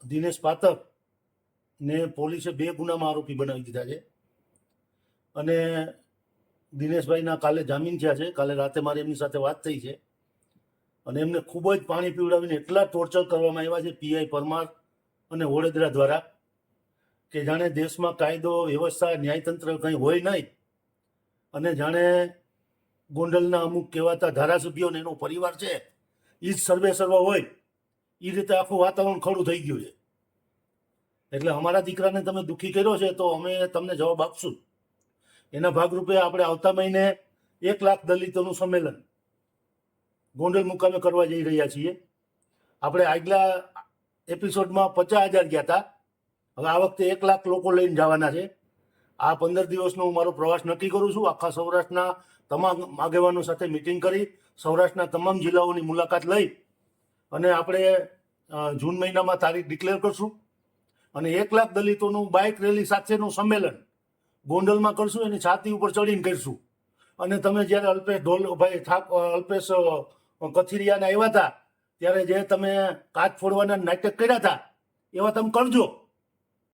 દિનેશ પાતક ને પોલીસે 2 ગુનામાં આરોપી બનાવી દીધા છે અને દિનેશભાઈના કાલે જામીન થયા છે. કાલે રાતે મારી એમની સાથે વાત થઈ છે અને એમને ખૂબ જ પાણી પીવડાવીને એટલા ટોર્ચર કરવામાં આવ્યા છે પીઆઈ પરમાર અને વડોદરા દ્વારા કે જાણે દેશમાં કાયદો વ્યવસ્થા ન્યાયતંત્ર કંઈ હોય નહીં અને જાણે ગોંડલના અમુક કહેવાતા ધારાસભ્યોને એનો પરિવાર છે એ જ સર્વે હોય એ રીતે આખું વાતાવરણ ખડું થઈ ગયું છે. એટલે અમારા દીકરાને તમે દુઃખી કર્યો છે તો અમે તમને જવાબ આપશું. એના ભાગરૂપે આપણે આવતા મહિને 1 લાખ દલિતોનું સંમેલન ગોંડલ મુકામે કરવા જઈ રહ્યા છીએ. આપણે આગલા એપિસોડમાં 50,000 ગયા હતા, હવે આ વખતે 1 લાખ લોકો લઈને જવાના છે. આ 15 દિવસનો હું મારો પ્રવાસ નક્કી કરું છું. આખા સૌરાષ્ટ્રના તમામ આગેવાનો સાથે મિટિંગ કરી સૌરાષ્ટ્રના તમામ જિલ્લાઓની મુલાકાત લઈ અને આપણે જૂન મહિનામાં તારીખ ડિક્લેર કરશું અને 1 લાખ દલિતોનું બાઇક રેલી સાથેનું સંમેલન ગોંડલમાં કરશું. એની છાતી ઉપર ચડીને કરીશું. અને તમે જ્યારે અલ્પેશ કથિરિયાને આવ્યા હતા ત્યારે જે તમે કાચ ફોડવાના નાટક કર્યા હતા એવા તમે કરજો.